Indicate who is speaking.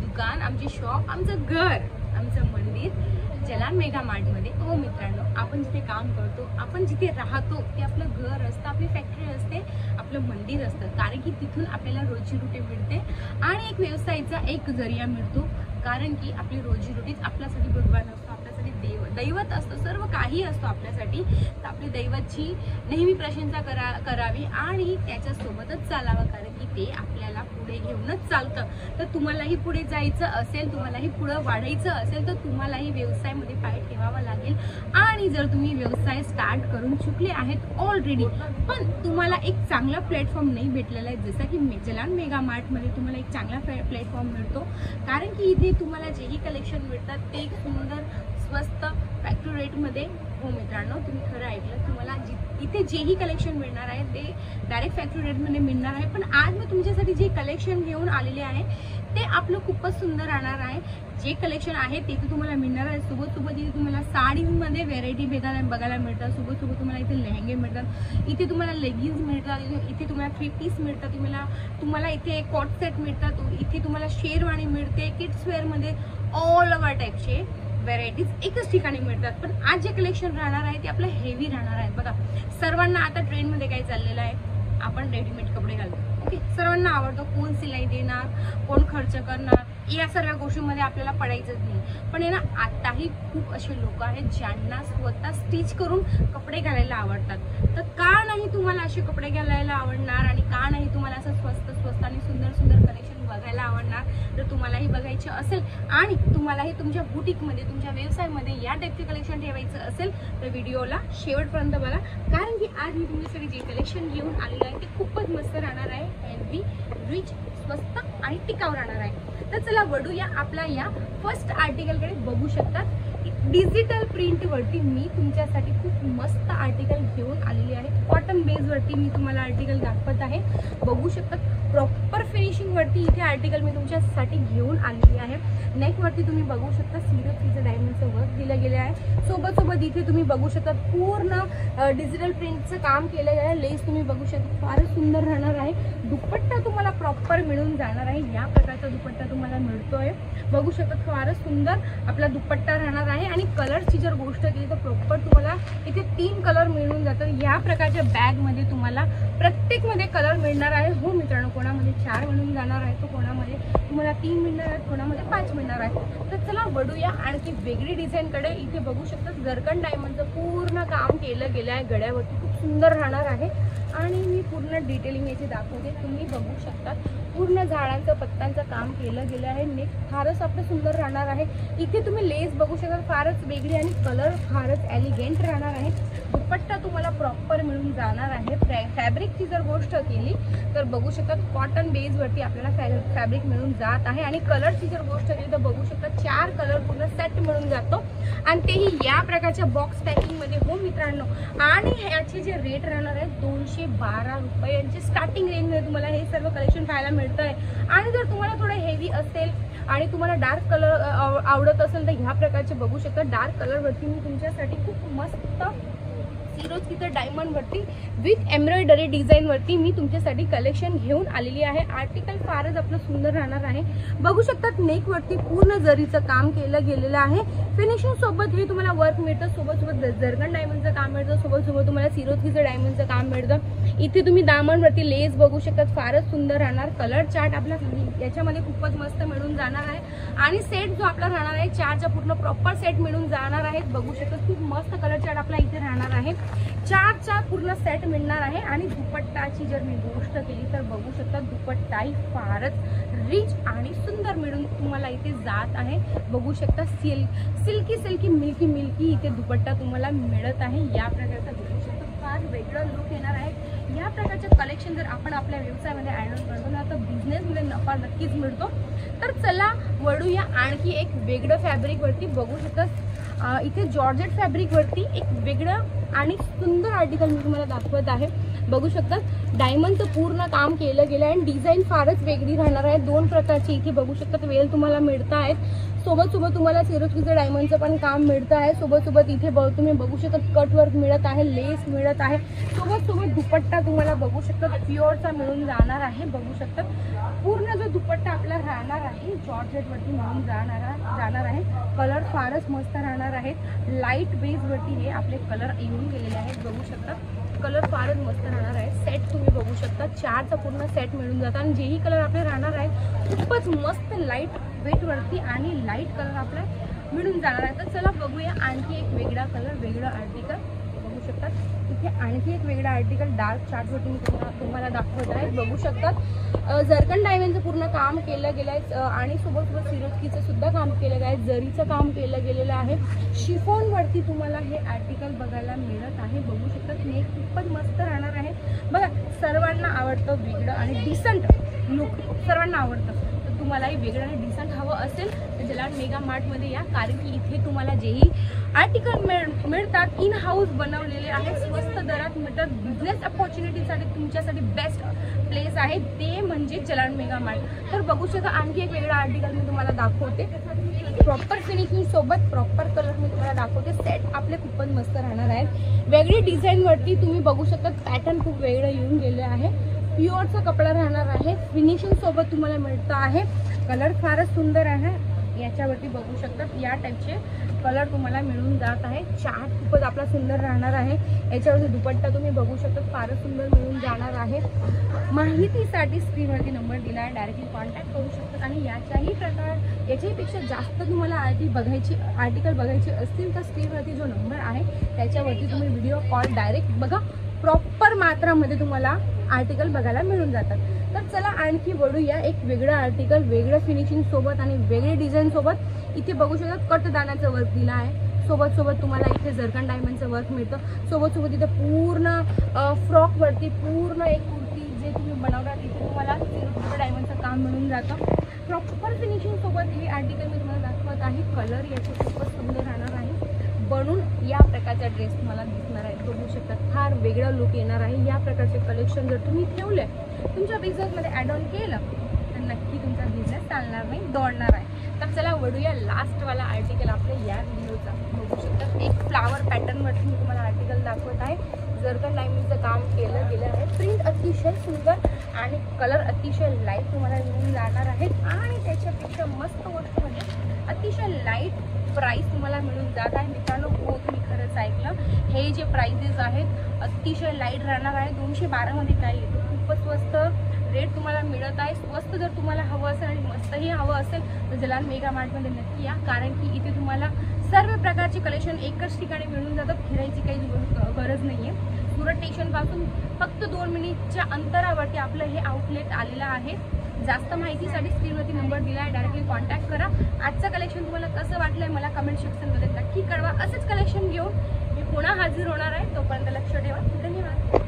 Speaker 1: दुकान, आमची शॉप, आमचं घर, आमचं मंदिर जलान मेगा मार्ट मध्ये। हो मित्रांनो, आपण जिथे काम करतो, आपण जिथे राहतो ते आपलं घर असतं, आपली फॅक्टरी असते, आपलं मंदिर असतं, कारण की तिथून आपल्याला रोजीरोटी मिळते आणि एक व्यवसायाचा एक जरिया मिळतो, कारण की आपली रोजीरोटीच आपल्यासाठी भगवान असतो, आपल्यासाठी दैवत असतं, सर्व काही असतो आपल्यासाठी। तर आपली दैवतची नेहमी प्रशंसा करावी आणि त्याच्यासोबतच चालावं, कारण की ते आपल्याला पुढे घेऊनच चालतं। तर तुम्हालाही पुढे जायचं असेल, तुम्हालाही पुढे वाढायचं असेल, तर तुम्हालाही व्यवसायामध्ये पाय ठेवावा लागेल। आणि जर तुम्ही व्यवसाय स्टार्ट करून चुकले आहेत ऑलरेडी, पण तुम्हाला एक चांगला प्लॅटफॉर्म नाही भेटलेला आहे, जसं की जलान मेगा मार्ट मध्ये तुम्हाला एक चांगला प्लॅटफॉर्म मिळतो, कारण की इथे तुम्हाला जेही कलेक्शन मिळतात ते सुंदर स्वस्त फॅक्टरी रेट मध्ये। हो मित्रांनो, तुम्ही खरं ऐकलं, तुम्हाला इथे जेही कलेक्शन मिळणार आहे ते डायरेक्ट फॅक्टरी रेट मध्ये मिळणार आहे। पण आज मी तुमच्यासाठी जे कलेक्शन घेऊन आलेले आहे ते आपलं खूपच सुंदर राहणार आहे। जे कलेक्शन आहे ते तुम्हाला मिळणार आहे, सोबत इथे तुम्हाला साडीमध्ये व्हेरायटी बघायला मिळतात, सोबत तुम्हाला इथे लेहंगे मिळतात, इथे तुम्हाला लेगिन्स मिळतात, इथे तुम्हाला 3 पीस मिळतात, तुम्हाला इथे कॉट सेट मिळतात, इथे तुम्हाला शेरवाणी मिळते, किड्स वेअर मध्ये ऑल ओव्हर टाईपचे व्हेरायटीज एकच ठिकाणी मिळतात। पण आज जे कलेक्शन राहणार आहे ते आपलं हेवी राहणार आहे। बघा, सर्वांना आता ट्रेंड मध्ये काय चाललेलं आहे, आपण रेडीमेड कपडे घालतो, ओके, सर्वांना आवडतो, कोण सिलाई देणार, कोण खर्च करणार, या सर्व गोष्टींमध्ये आपल्याला पडायचंच नाही। पण आहे ना, आताही खूप असे लोक आहेत ज्यांना स्वतः स्टिच करून कपडे घालायला आवडतात। तर का नाही तुम्हाला असे कपडे घालायला आवडणार आणि का नाही तुम्हाला असं स्वस्त आणि सुंदर कलेक्शन बघायला आवडणार? तर तुम्हालाही बघायचं असेल आणि तुम्हालाही तुमच्या बुटीकमध्ये, तुमच्या व्यवसायामध्ये या टाईपचे कलेक्शन ठेवायचं असेल तर व्हिडिओला शेवटपर्यंत बघा, कारण की आज मी तुमच्यासाठी जे कलेक्शन घेऊन आलेलं आहे ते खूपच मस्त राहणार आहे, हेल्दी, रिच, स्वस्त आणि टिकाऊ राहणार आहे। तर चला वळूया आपल्या या फर्स्ट आर्टिकलकडे। बघू शकतात डिजिटल प्रिंट वरती मी तुमच्यासाठी खूप मस्त आर्टिकल घेऊन आलेली आहे, कॉटन बेस वरती मी तुम्हाला आर्टिकल दाखवत आहे। बघू शकतात प्रॉपर फिनिशिंग वरती इथे आर्टिकल मी तुमच्यासाठी घेऊन आलेली आहे। नेक वरती तुम्ही बघू शकता सिरोफीचं डायमंडचं वर्क दिलं गेलं आहे, सोबत इथे तुम्ही बघू शकता पूर्ण डिजिटल प्रिंटचं काम केलं गेलं आहे। लेस तुम्ही बघू शकता फारच सुंदर राहणार आहे, दुपट्टा तुम्हाला प्रॉपर मिळून जाणार आहे, या प्रकारचा दुपट्टा तुम्हाला मिळतोय। बघू शकता फारच सुंदर आपला दुपट्टा राहणार आहे आणि कलरची जर गोष्ट केली तर प्रॉपर तुम्हाला इथे 3 कलर मिळून जातात। या प्रकारच्या बॅग मध्ये तुम्हाला प्रत्येक मध्ये कलर मिळणार आहे। हो मित्रांनो, कोणामध्ये 4 मिळून जाणार आहे, तो कोणामध्ये तुम्हाला 3 मिळणार आहेत, कोणामध्ये 5 मिळणार आहे। तर चला वळूया आणखी वेगळी डिझाईन कडे। इथे बघू शकता जरकन डायमंडचं पूर्ण काम केलं गेलं आहे, गळ्यावरती खूप सुंदर राहणार आहे आणि मी पूर्ण डिटेलिंग याची दाखवते, तुम्ही बघू शकता पूर्ण झाडांचं पत्त्यांचं काम केलं गेलं आहे। नेक फारच आपलं सुंदर राहणार आहे, इथे तुम्ही लेस बघू शकता फारच वेगळी आणि कलर फारच एलिगेंट राहणार आहे। दुपट्टा तुम्हाला प्रॉपर मिळून जाणार आहे। फॅब्रिकची जर गोष्ट केली तर बघू शकता कॉटन बेस वरती आपल्याला फॅब्रिक मिळून जात आहे आणि कलरची जर गोष्ट केली तर बघू शकता 4 कलर पूर्ण सेट मिळून जातो आणि तेही या प्रकारच्या बॉक्स पॅकिंग मध्ये। हो मित्रांनो, आणि ह्याचे जे रेट राहणार आहे 212 रुपये यांची स्टार्टिंग रेंज मध्ये तुम्हाला हे सर्व कलेक्शन पाहायला मिळतं आहे। आणि जर तुम्हाला थोडं हेवी असेल आणि तुम्हाला डार्क कलर आवडत असेल तर ह्या प्रकारचे बघू शकता डार्क कलर वरती मी तुमच्यासाठी खूप मस्त सिरोस्कीचं डायमंड वरती विथ एम्ब्रॉयडरी डिझाईन वरती मी तुमच्यासाठी कलेक्शन घेऊन आलेली आहे। आर्टिकल फारच आपलं सुंदर राहणार आहे। बघू शकतात नेक वरती पूर्ण जरीचं काम केलं गेलेलं आहे, फिनिशिंग सोबत हे तुम्हाला वर्क मिळतं, सोबत जरकन डायमंडचं काम मिळतं, सोबत तुम्हाला सिरोस्कीचं डायमंडचं काम मिळतं। इथे तुम्ही दामन वरती लेस बघू शकतात फारच सुंदर राहणार, कलर चार्ट आपला याच्यामध्ये खूपच मस्त मिळून जाणार आहे आणि सेट जो आपला राहणार आहे 4चा पूर्ण प्रॉपर सेट मिळून जाणार आहे। बघू शकतात खूप मस्त कलर चार्ट आपला इथे राहणार आहे, 4चा पूर्ण सेट मिळणार आहे। आणि दुपट्टाची जर मी गोष्ट केली तर बघू शकता दुपट्टाही फारच रिच आणि सुंदर मिळून तुम्हाला इथे जात आहे। बघू शकता सिल्की मिल्की इथे दुपट्टा तुम्हाला मिळत आहे। या प्रकारचा बघू शकता फार वेगळा लुक येणार आहे। या प्रकारचे कलेक्शन जर आपण आपल्या व्यवसायामध्ये ऍड ऑन करतो ना तर बिझनेसमध्ये नफा नक्कीच मिळतो। तर चला वळूया आणखी एक वेगळं फॅब्रिक वरती। बघू शकता इथे जॉर्जेट फॅब्रिक वरती एक वेगळं आणि सुंदर आर्टिकल मी तुम्हाला दाखवत आहे। बघू शकता डायमंडचं पूर्ण काम केलं गेलं आहे आणि डिझाईन फारच वेगळी राहणार आहे। 2 प्रकारची इथे बघू शकता वेल तुम्हाला मिळत आहेत, सोबत सोबत तुम्हाला सिरोस्कीचं डायमंडचं पण काम मिळतं आहे। सोबत सोबत इथे तुम्ही बघू शकता कट वर्क मिळत आहे, लेस मिळत आहे, सोबत सोबत दुपट्टा तुम्हाला बघू शकता प्युअरचा मिळून जाणार आहे। बघू शकता पूर्ण जो दुपट्टा आपला राहणार आहे जॉर्जेट वरती मिळून जाणार आहे। कलर फारच मस्त राहणार आहेत, लाईट बेस वरती हे आपले कलर येऊन गेलेले आहेत। बघू शकता कलर फारच मस्त राहणार आहे। सेट तुम्ही बघू शकता 4चा पूर्ण सेट मिळून जातात आणि जेही कलर आपले राहणार आहे खूपच मस्त लाईट वेट वरती आणि लाईट कलर आपला मिळून जाणार आहे। तर चला बघूया आणखी एक वेगळा कलर, वेगळं आर्टिकल बघू शकतात। इथे आणखी एक वेगळा आर्टिकल डार्क चार्ट वरती मी तुम्हाला दाखवत आहे। बघू शकतात जरकन डायमंडचं पूर्ण काम केलं गेलं आहे आणि सोबत सोबत सिरोस्कीचं सुद्धा काम केलं गेलं आहे, जरीचं काम केलं गेलेलं आहे। शिफॉन वरती तुम्हाला हे आर्टिकल बघायला मिळत आहे। बघू शकतात नेक खूपच मस्त राहणार आहे बघा, सर्वांना आवडतं वेगळं आणि डिसेंट लुक, सर्वांना आवडतं। तुम्हालाही वेगळं आणि डिसेंट हवं असेल तर जलाल मेगा मार्टमध्ये या, कारण की इथे तुम्हाला जेही आर्टिकल मिळतात इन हाऊस बनवलेले आहेत, स्वस्त दरात मिळतात। बिझनेस अपॉर्च्युनिटीसाठी तुमच्यासाठी बेस्ट प्लेस आहे ते म्हणजे जलाल मेगा मार्ट। तर बघू शकता आणखी एक वेगळा आर्टिकल मी तुम्हाला दाखवते, प्रॉपर फिनिशिंग सोबत प्रॉपर कलर मी तुम्हाला दाखवते। सेट आपले खूपच मस्त राहणार आहेत, वेगळी डिझाईन वरती तुम्ही बघू शकता पॅटर्न खूप वेगळं येऊन गेले आहे, प्युअरचा कपडा राहणार आहे, फिनिशिंग सोबत तुम्हाला मिळतं आहे। कलर फारच सुंदर आहे, याच्यावरती बघू शकतात या टाईपचे कलर तुम्हाला मिळून जात आहे। चार्ट खूपच आपला सुंदर राहणार आहे, याच्यावरती दुपट्टा तुम्ही बघू शकता फारच सुंदर मिळून जाणार आहे। माहितीसाठी स्क्रीनवरती नंबर दिला आहे, डायरेक्टली कॉन्टॅक्ट करू शकतात आणि याच्याही पेक्षा जास्त तुम्हाला आर्टिकल बघायची असतील तर स्क्रीनवरती जो नंबर आहे त्याच्यावरती तुम्ही व्हिडिओ कॉल डायरेक्ट बघा, प्रॉपर मात्रामध्ये तुम्हाला आर्टिकल बघायला मिळून जातात। तर चला आणखी वळूया एक वेगळं आर्टिकल, वेगळं फिनिशिंग सोबत आणि वेगळे डिझाईन सोबत। इथे बघू शकता कट दाण्याचं वर्क दिलं आहे, सोबत सोबत तुम्हाला इथे जरकन डायमंडचं वर्क मिळतं, सोबत सोबत इथे पूर्ण फ्रॉक वरती पूर्ण एक कुर्ती जे तुम्ही बनवणार इथे तुम्हाला सिरोस्कीचं डायमंडचं काम मिळून जातं। प्रॉपर फिनिशिंग सोबत हे आर्टिकल मी तुम्हाला दाखवत आहे, कलर याचे खूपच सुंदर राहणार आहे। बनून या प्रकारचा ड्रेस तुम्हाला दिसणार आहे, बघू शकता फार वेगळा लुक येणार आहे। या प्रकारचे कलेक्शन जर तुम्ही ठेवले तुमच्या बिझनेसमध्ये ॲड ऑन केलं तर नक्की तुमचा बिझनेस चालणार नाही, दौडणार आहे। तर चला वळूया लास्टवाला आर्टिकल आपल्या या व्हिडिओचा। बघू शकता एक फ्लावर पॅटर्नवरती मी तुम्हाला आर्टिकल दाखवत आहे, जरकन डायमंडचं काम केलं गेलं आहे, प्रिंट अतिशय सुंदर आणि कलर अतिशय लाईट तुम्हाला मिळून जाणार आहेत आणि त्याच्यापेक्षा मस्त गोष्ट म्हणजे अतिशय लाईट प्राइस तुम्हाला मिळून जात आहे। मित्रांनो हो तुम्ही खरंच ऐकलं, हे जे प्राइजेस आहेत अतिशय लाईट राहणार आहे, 212 मध्ये काही येतो, खूपच स्वस्त रेट तुम्हाला मिळत आहे। स्वस्त जर तुम्हाला हवं असेल आणि मस्तही हवं असेल तर जलाल मेगा मार्टमध्ये नक्की या, कारण की इथे तुम्हाला सर्व प्रकारचे कलेक्शन एकच ठिकाणी मिळून जातात, फिरायची काही गरज नाही आहे। सुरत स्टेशनपासून फक्त 2 मिनिटच्या अंतरावरती आपलं हे आउटलेट आलेलं आहे। जास्त माहितीसाठी स्क्रीनवरती नंबर दिला आहे, डायरेक्टली कॉन्टॅक्ट करा। आजचं कलेक्शन तुम्हाला कसं वाटलंय मला कमेंट सेक्शनमध्ये नक्की कळवा। असंच कलेक्शन घेऊन मी पुन्हा हाजीर होणार आहे, तोपर्यंत लक्ष ठेवा। धन्यवाद।